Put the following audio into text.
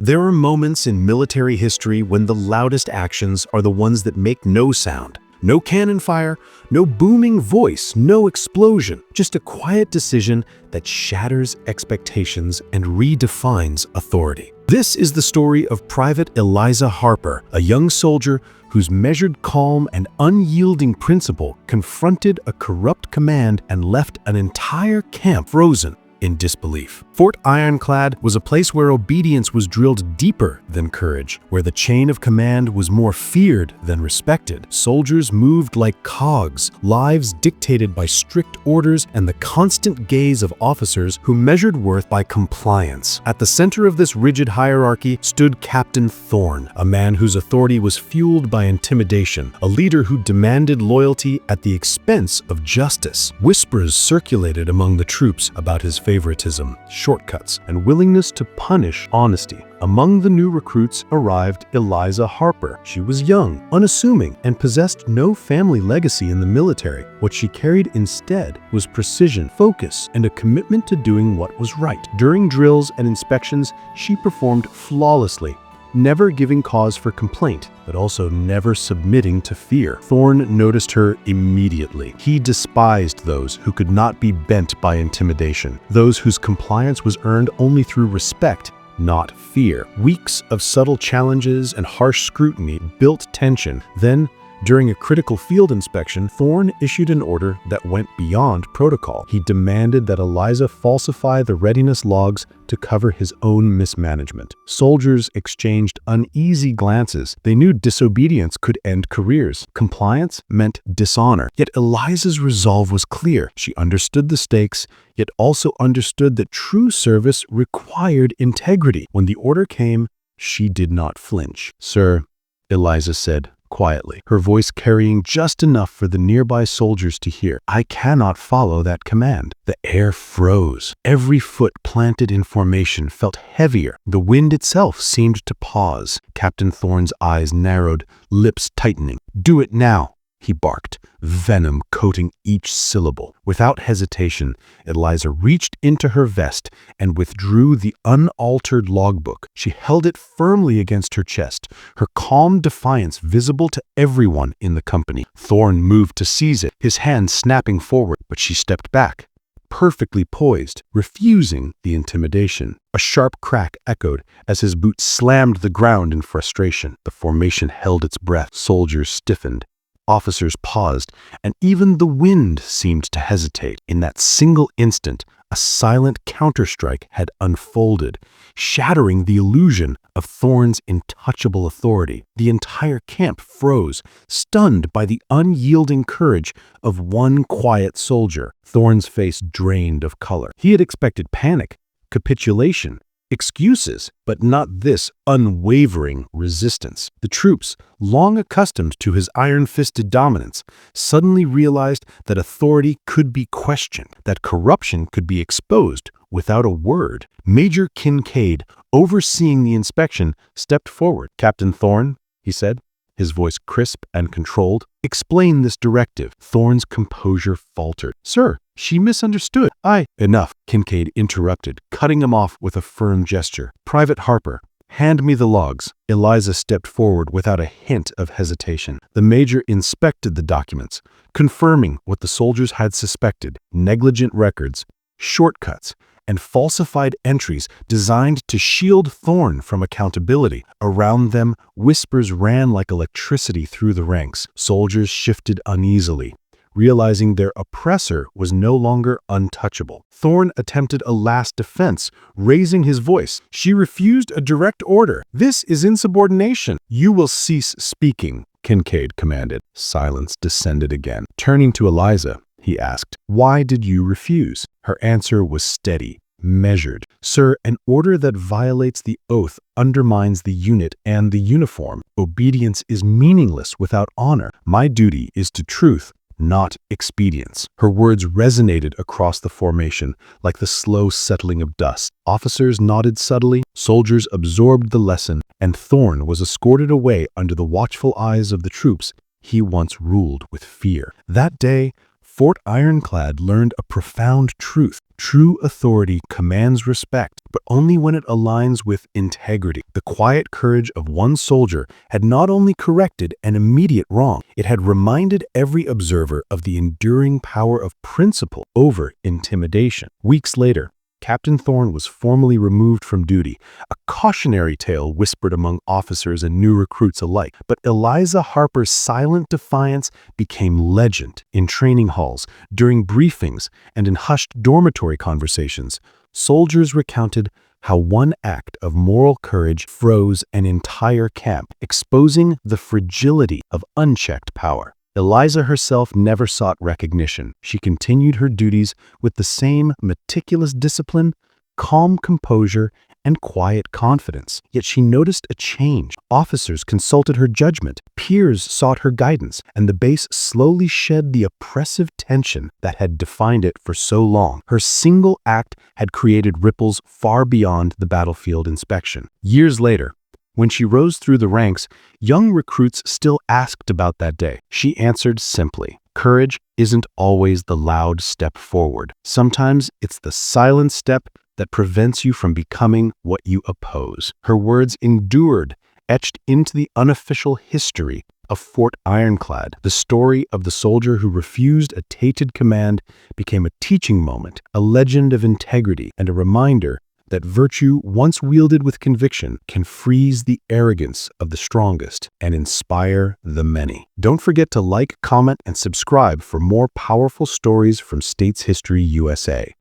There are moments in military history when the loudest actions are the ones that make no sound. No cannon fire, no booming voice, no explosion, just a quiet decision that shatters expectations and redefines authority. This is the story of Private Eliza Harper, a young soldier whose measured calm and unyielding principle confronted a corrupt command and left an entire camp frozen in disbelief. Fort Ironclad was a place where obedience was drilled deeper than courage, where the chain of command was more feared than respected. Soldiers moved like cogs, lives dictated by strict orders and the constant gaze of officers who measured worth by compliance. At the center of this rigid hierarchy stood Captain Thorne, a man whose authority was fueled by intimidation, a leader who demanded loyalty at the expense of justice. Whispers circulated among the troops about his favoritism, shortcuts, and willingness to punish honesty. Among the new recruits arrived Eliza Harper. She was young, unassuming, and possessed no family legacy in the military. What she carried instead was precision, focus, and a commitment to doing what was right. During drills and inspections, she performed flawlessly, never giving cause for complaint, but also never submitting to fear. Thorne noticed her immediately. He despised those who could not be bent by intimidation, those whose compliance was earned only through respect, not fear. Weeks of subtle challenges and harsh scrutiny built tension. Then, during a critical field inspection, Thorne issued an order that went beyond protocol. He demanded that Eliza falsify the readiness logs to cover his own mismanagement. Soldiers exchanged uneasy glances. They knew disobedience could end careers. Compliance meant dishonor. Yet Eliza's resolve was clear. She understood the stakes, yet also understood that true service required integrity. When the order came, she did not flinch. "Sir," Eliza said quietly, her voice carrying just enough for the nearby soldiers to hear, "I cannot follow that command." The air froze. Every foot planted in formation felt heavier. The wind itself seemed to pause. Captain Thorne's eyes narrowed, lips tightening. "Do it now," he barked, venom coating each syllable. Without hesitation, Eliza reached into her vest and withdrew the unaltered logbook. She held it firmly against her chest, her calm defiance visible to everyone in the company. Thorne moved to seize it, his hand snapping forward, but she stepped back, perfectly poised, refusing the intimidation. A sharp crack echoed as his boot slammed the ground in frustration. The formation held its breath. Soldiers stiffened. Officers paused, and even the wind seemed to hesitate. In that single instant, a silent counterstrike had unfolded, shattering the illusion of Thorne's untouchable authority. The entire camp froze, stunned by the unyielding courage of one quiet soldier. Thorne's face drained of color. He had expected panic, capitulation, excuses, but not this unwavering resistance. The troops, long accustomed to his iron-fisted dominance, suddenly realized that authority could be questioned, that corruption could be exposed without a word. Major Kincaid, overseeing the inspection, stepped forward. "Captain Thorne," he said, his voice crisp and controlled, "explain this directive." Thorne's composure faltered. "Sir, she misunderstood. Enough," Kincaid interrupted, cutting him off with a firm gesture. "Private Harper, hand me the logs." Eliza stepped forward without a hint of hesitation. The major inspected the documents, confirming what the soldiers had suspected: negligent records, shortcuts, and falsified entries designed to shield Thorne from accountability. Around them, whispers ran like electricity through the ranks. Soldiers shifted uneasily, realizing their oppressor was no longer untouchable. Thorne attempted a last defense, raising his voice. "She refused a direct order. This is insubordination." "You will cease speaking," Kincaid commanded. Silence descended again. Turning to Eliza, he asked, "Why did you refuse?" Her answer was steady, measured. "Sir, an order that violates the oath undermines the unit and the uniform. Obedience is meaningless without honor. My duty is to truth, not expedience." Her words resonated across the formation like the slow settling of dust. Officers nodded subtly, soldiers absorbed the lesson, and Thorne was escorted away under the watchful eyes of the troops he once ruled with fear. That day, Fort Ironclad learned a profound truth. True authority commands respect, but only when it aligns with integrity. The quiet courage of one soldier had not only corrected an immediate wrong, it had reminded every observer of the enduring power of principle over intimidation. Weeks later, Captain Thorne was formally removed from duty, a cautionary tale whispered among officers and new recruits alike. But Eliza Harper's silent defiance became legend in training halls, during briefings, and in hushed dormitory conversations. Soldiers recounted how one act of moral courage froze an entire camp, exposing the fragility of unchecked power. Eliza herself never sought recognition. She continued her duties with the same meticulous discipline, calm composure, and quiet confidence. Yet she noticed a change. Officers consulted her judgment, peers sought her guidance, and the base slowly shed the oppressive tension that had defined it for so long. Her single act had created ripples far beyond the battlefield inspection. Years later, when she rose through the ranks, young recruits still asked about that day. She answered simply, "Courage isn't always the loud step forward. Sometimes it's the silent step that prevents you from becoming what you oppose." Her words endured, etched into the unofficial history of Fort Ironclad. The story of the soldier who refused a tainted command became a teaching moment, a legend of integrity, and a reminder that virtue, once wielded with conviction, can freeze the arrogance of the strongest and inspire the many. Don't forget to like, comment, and subscribe for more powerful stories from States History USA.